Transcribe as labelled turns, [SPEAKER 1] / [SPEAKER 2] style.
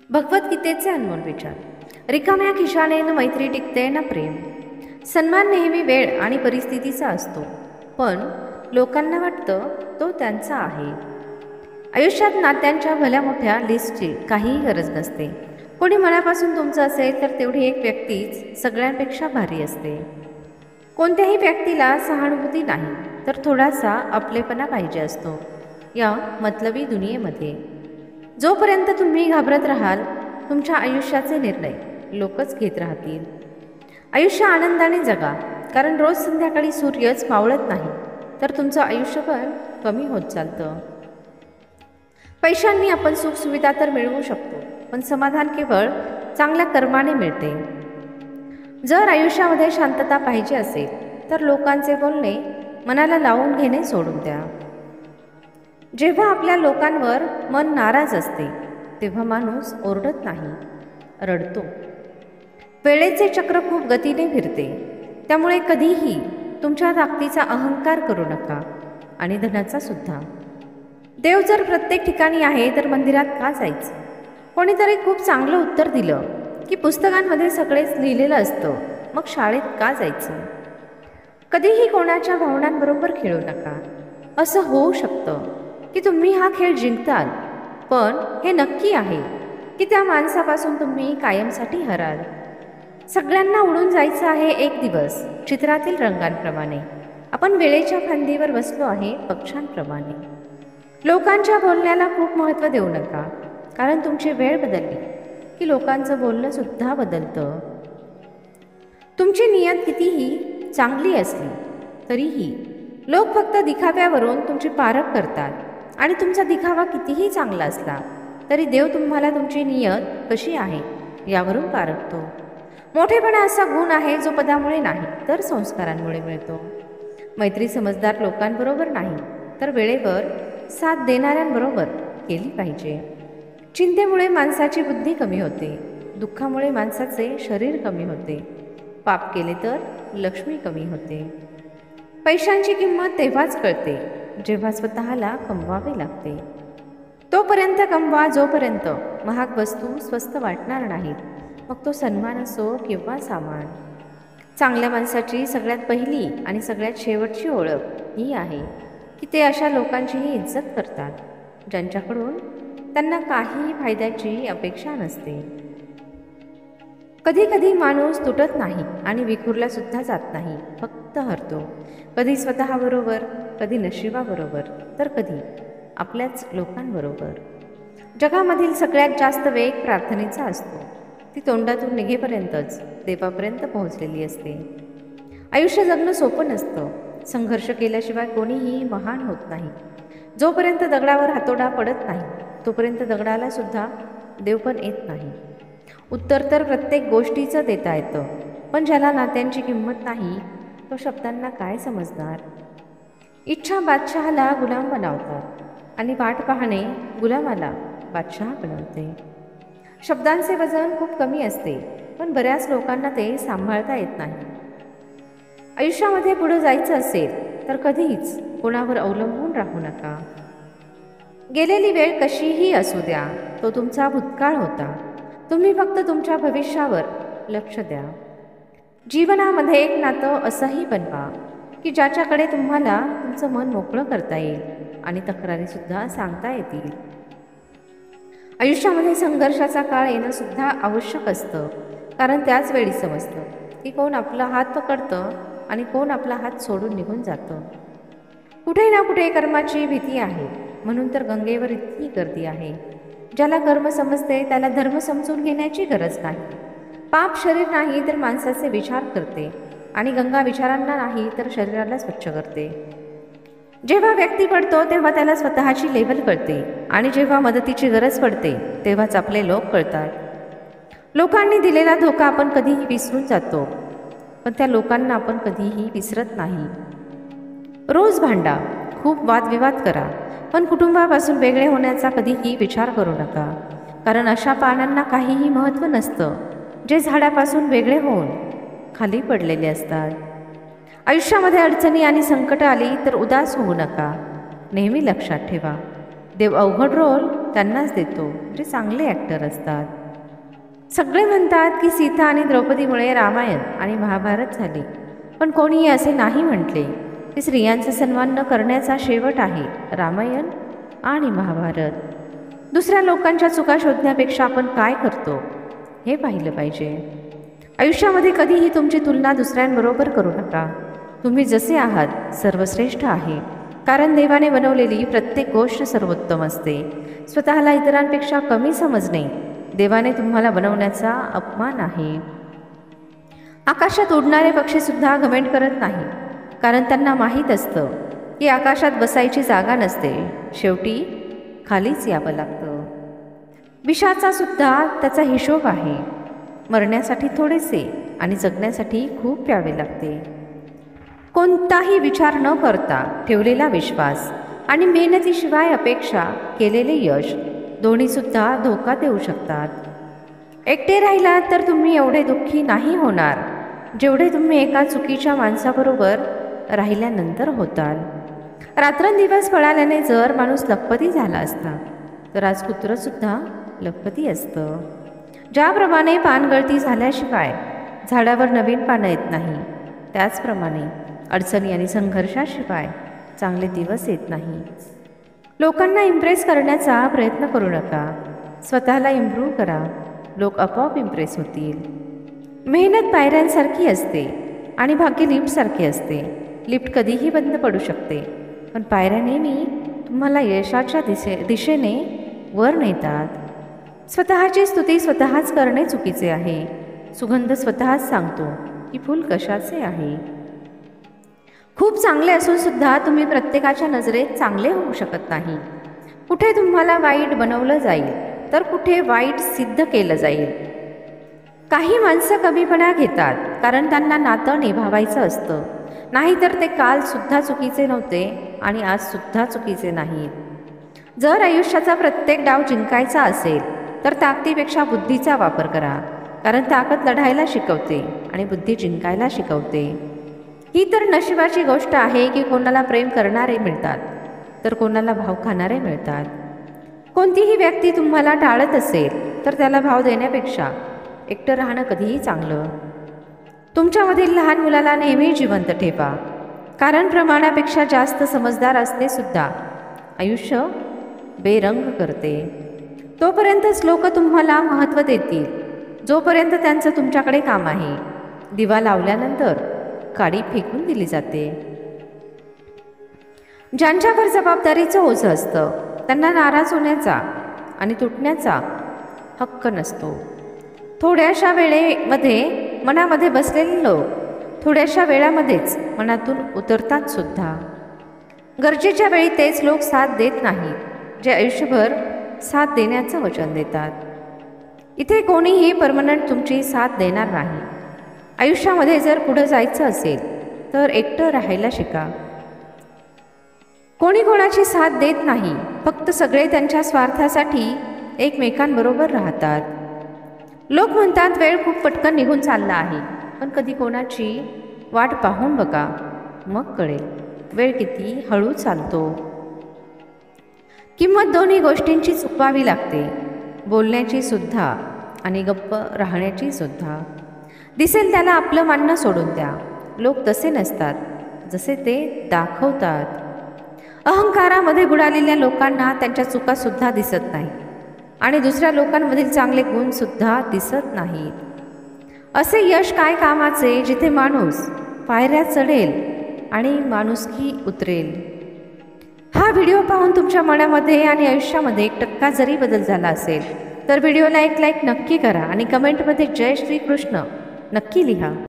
[SPEAKER 1] भगवद्गीतेचे अनमोल विचार. रिकाम्या खिशाने न मैत्री टिकते न प्रेम. सन्मान नेहमी वेळ आणि परिस्थितीचा असतो, पण लोकांना वाटतं तो त्यांचा आहे. आयुष्यात नात्यांच्या भल्या मोठ्या लिस्टची काहीही गरज नसते. कोणी मनापासून तुमचं असेल तर तेवढी एक व्यक्तीच सगळ्यांपेक्षा भारी असते. कोणत्याही व्यक्तीला सहानुभूती नाही तर थोडासा आपलेपणा पाहिजे असतो या मतलबी दुनियेमध्ये. जोपर्यंत तुम्ही घाबरत राहाल, तुमच्या आयुष्याचे निर्णय लोकच घेत राहतील. आयुष्य आनंदाने जगा, कारण रोज संध्याकाळी सूर्यच मावळत नाही तर तुमचं आयुष्य पण कमी होत चालतं. पैशांनी आपण सुखसुविधा तर मिळवू शकतो, पण समाधान केवळ चांगल्या कर्माने मिळते. जर आयुष्यामध्ये शांतता पाहिजे असेल तर लोकांचे बोलणे मनाला लावून घेणे सोडून द्या. जेव्हा आपल्या लोकांवर मन नाराज असते तेव्हा माणूस ओरडत नाही, रडतो. वेळेचे चक्र खूप गतीने फिरते, त्यामुळे कधीही तुमच्या ताकदीचा अहंकार करू नका आणि धनाचा सुद्धा. देव जर प्रत्येक ठिकाणी आहे तर मंदिरात का जायचं? कोणीतरी खूप चांगलं उत्तर दिलं की पुस्तकांमध्ये सगळेच लिहिलेलं असतं, मग शाळेत का जायचं? कधीही कोणाच्या भावनांबरोबर खेळू नका. असं होऊ शकतं की तुम्ही हा खेळ जिंकताल, पण हे नक्की आहे की त्या माणसापासून तुम्ही कायमसाठी हराल. सगळ्यांना उडून जायचं आहे एक दिवस, चित्रातील रंगांप्रमाणे. आपण वेळेच्या फांदीवर बसलो आहे पक्ष्यांप्रमाणे. लोकांच्या बोलण्याला खूप महत्त्व देऊ नका, कारण तुमची वेळ बदलली की लोकांचं बोलणं सुद्धा बदलतं. तुमची नियत कितीही चांगली असली तरीही लोक फक्त दिखाव्यावरून तुमची पारख करतात, आणि तुमचा दिखावा कितीही चांगला असला तरी देव तुम्हाला तुमची नियत कशी आहे यावरून पारखतो. मोठेपणा असा गुण आहे जो पदामुळे नाही तर संस्कारांमुळे मिळतो. मैत्री समजदार लोकांबरोबर नाही तर वेळेवर साथ देणाऱ्यांबरोबर केली पाहिजे. चिंतेमुळे माणसाची बुद्धी कमी होते, दुःखामुळे माणसाचे शरीर कमी होते, पाप केले तर लक्ष्मी कमी होते. पैशांची किंमत तेव्हाच कळते जेव्हा स्वतःला कमवावे लागते. तोपर्यंत कमवा जोपर्यंत महाग वस्तू स्वस्त वाटणार नाहीत, मग तो सन्मान असो किंवा सामान. चांगल्या माणसाची सगळ्यात पहिली आणि सगळ्यात शेवटची ओळख ही आहे की ते अशा लोकांचीही इज्जत करतात ज्यांच्याकडून त्यांना काहीही फायद्याची अपेक्षा नसते. कधी कधी माणूस तुटत नाही आणि विखुरला सुद्धा जात नाही, फक्त हरतो. कधी स्वतःबरोबर, कधी नशिबाबरोबर, तर कधी आपल्याच लोकांबरोबर. जगामधील सगळ्यात जास्त वेग प्रार्थनेचा असतो. ती तोंडातून निघेपर्यंतच देवापर्यंत पोहोचलेली असते. आयुष्य जगणं सोपं नसतं. संघर्ष केल्याशिवाय कोणीही महान होत नाही. जोपर्यंत दगडावर हातोडा पडत नाही तोपर्यंत दगडाला सुद्धा देव पण येत नाही. उत्तर तर प्रत्येक गोष्टीचं देता येतं, पण ज्याला नात्यांची किंमत नाही तो शब्दांना काय समजणार? इच्छा बादशहाला गुलाम बनवतात आणि वाट पाहणे गुलामाला बादशहा बनवते. शब्दांचे वजन खूप कमी असते, पण बऱ्याच लोकांना ते सांभाळता येत नाही. आयुष्यामध्ये पुढे जायचं असेल तर कधीच कोणावर अवलंबून राहू नका. गेलेली वेळ कशीही असू द्या, तो तुमचा भूतकाळ होता. तुम्ही फक्त तुमच्या भविष्यावर लक्ष द्या. जीवनामध्ये एक नातं असंही बनवा की ज्याच्याकडे तुम्हाला तुमचं मन मोकळं करता येईल आणि तक्रारीसुद्धा सांगता येतील. आयुष्यामध्ये संघर्षाचा काळ येणं सुद्धा आवश्यक असतं, कारण त्याच वेळी समजतं की कोण आपला हात पकडतं आणि कोण आपला हात सोडून निघून जातं. कुठे ना कुठे कर्माची भीती आहे, म्हणून तर गंगेवर इतकी गर्दी आहे. ज्याला कर्म समजते त्याला धर्म समजून घेण्याची गरज नाही. पाप शरीर नाही तर माणसाचे विचार करते, आणि गंगा विचारांना नाही तर शरीराला स्वच्छ करते. जेव्हा व्यक्ती पडतो तेव्हा त्याला स्वतःची लेवल कळते, आणि जेव्हा मदतीची गरज पडते तेव्हाच आपले लोक कळतात. लोकांनी दिलेला धोका आपण कधीही विसरून जातो, पण त्या लोकांना आपण कधीही विसरत नाही. रोज भांडा, खूप वादविवाद करा, पण कुटुंबापासून वेगळे होण्याचा कधीही विचार करू नका, कारण अशा पानांना काहीही महत्त्व नसतं जे झाडापासून वेगळे होऊन खाली पडलेले असतात. आयुष्यामध्ये अडचणी आणि संकट आली तर उदास होऊ नका. नेहमी लक्षात ठेवा, देव अवघड रोल त्यांनाच देतो जे चांगले ॲक्टर असतात. सगळे म्हणतात की सीता आणि द्रौपदीमुळे रामायण आणि महाभारत झाले, पण कोणीही असे नाही म्हटले की स्त्रियांचा सन्मान न करण्याचा शेवट आहे रामायण आणि महाभारत. दुसऱ्या लोकांच्या चुका शोधण्यापेक्षा आपण काय करतो हे पाहिलं पाहिजे. आयुष्यामध्ये कधीही तुमची तुलना दुसऱ्यांबरोबर करू नका. तुम्ही जसे आहात सर्वश्रेष्ठ आहे, कारण देवाने बनवलेली प्रत्येक गोष्ट सर्वोत्तम असते. स्वतःला इतरांपेक्षा कमी समजणे देवाने तुम्हाला बनवण्याचा अपमान आहे. आकाशात उडणारे पक्षीसुद्धा घमेंड करत नाही, कारण त्यांना माहीत असतं की आकाशात बसायची जागा नसते, शेवटी खालीच यावं लागतं. विषाचा सुद्धा त्याचा हिशोब आहे. मरण्यासाठी थोडेसे आणि जगण्यासाठी खूप प्यावे लागते. कोणताही विचार न करता ठेवलेला विश्वास आणि मेहनतीशिवाय अपेक्षा केलेले यश दोन्हीसुद्धा धोका देऊ शकतात. एकटे राहिलात तर तुम्ही एवढे दुःखी नाही होणार जेवढे तुम्ही एका चुकीच्या माणसाबरोबर राहिल्यानंतर होताल. रात्रंदिवस पळाल्याने जर माणूस लखपती झाला असता तर आज कुत्रंसुद्धा लखपती असतं. ज्याप्रमाणे पानगळती झाल्याशिवाय झाडावर नवीन पानं येत नाही, त्याचप्रमाणे अडचणी आणि संघर्षाशिवाय चांगले दिवस येत नाही. लोकांना इम्प्रेस करण्याचा प्रयत्न करू नका. स्वतःला इम्प्रूव्ह करा. लोक आपोआप इम्प्रेस होतील. मेहनत पायऱ्यांसारखी असते आणि भाग्य लिफ्टसारखे असते. लिफ्ट कधीही बंद पडू शकते, पण पायऱ्या नेहमी तुम्हाला यशाच्या दिशेने वर नेतात. स्वतःची स्तुती स्वतःच करणे चुकीचे आहे. सुगंध स्वतःच सांगतो की फूल कशाचे आहे. खूप चांगले असून सुद्धा तुम्ही प्रत्येकाच्या नजरेत चांगले होऊ शकत नाही. कुठे तुम्हाला वाईट बनवलं जाईल तर कुठे वाईट सिद्ध केलं जाईल. काही माणसं कमीपणा घेतात कारण त्यांना नातं निभावायचं असतं, नाहीतर ते कालसुद्धा चुकीचे नव्हते आणि आजसुद्धा चुकीचे नाहीत. जर आयुष्याचा प्रत्येक डाव जिंकायचा असेल तर ताकदीपेक्षा बुद्धीचा वापर करा, कारण ताकद लढायला शिकवते आणि बुद्धी जिंकायला शिकवते. ही तर नशिबाची गोष्ट आहे की कोणाला प्रेम करणारे मिळतात तर कोणाला भाव खाणारे मिळतात. कोणतीही व्यक्ती तुम्हाला टाळत असेल तर त्याला भाव देण्यापेक्षा एकटं राहणं कधीही चांगलं. तुमच्यामधील लहान मुलाला नेहमी जिवंत ठेवा, कारण प्रमाणापेक्षा जास्त समजदार असणे सुद्धा आयुष्य बेरंग करते. तोपर्यंतच लोक तुम्हाला महत्त्व देतील जोपर्यंत त्यांचं तुमच्याकडे काम आहे. दिवा लावल्यानंतर काडी फेकून दिली जाते. ज्यांच्यावर जबाबदारीचं ओझं असतं त्यांना नाराज होण्याचा आणि तुटण्याचा हक्क नसतो. थोड्याशा वेळेमध्ये मनामध्ये बसलेले लोक थोड्याशा वेळामध्येच मनातून उतरतात सुद्धा. गरजेच्या वेळी तेच लोक साथ देत नाहीत जे आयुष्यभर साथ देण्याचं वचन देतात. इथे कोणीही परमनंट तुमची साथ देणार नाही. आयुष्यामध्ये जर पुढं जायचं असेल तर एकटं राहायला शिका. कोणी कोणाची साथ देत नाही, फक्त सगळे त्यांच्या स्वार्थासाठी एकमेकांबरोबर राहतात. लोक म्हणतात वेळ खूप पटकन निघून चालला आहे, पण कधी कोणाची वाट पाहून बघा, मग कळेल वेळ किती हळू चालतो. किंमत दोन्ही गोष्टींची चुकवावी लागते, बोलण्याची सुद्धा आणि गप्प राहण्याची सुद्धा. दिसेल त्याला आपलं मानणं सोडून द्या. लोक तसे नसतात जसे ते दाखवतात. अहंकारामध्ये बुडालेल्या लोकांना त्यांच्या चुकासुद्धा दिसत नाही आणि दुसऱ्या लोकांमधील चांगले गुणसुद्धा दिसत नाहीत. असे यश काय कामाचे जिथे माणूस पायऱ्या चढेल आणि माणुसकी उतरेल. हा व्हिडिओ पाहून तुमच्या मनामध्ये आणि आयुष्यामध्ये 1% जरी बदल झाला असेल तर व्हिडिओला एक लाईक नक्की करा आणि कमेंटमध्ये जय श्री कृष्ण नक्की लिहा.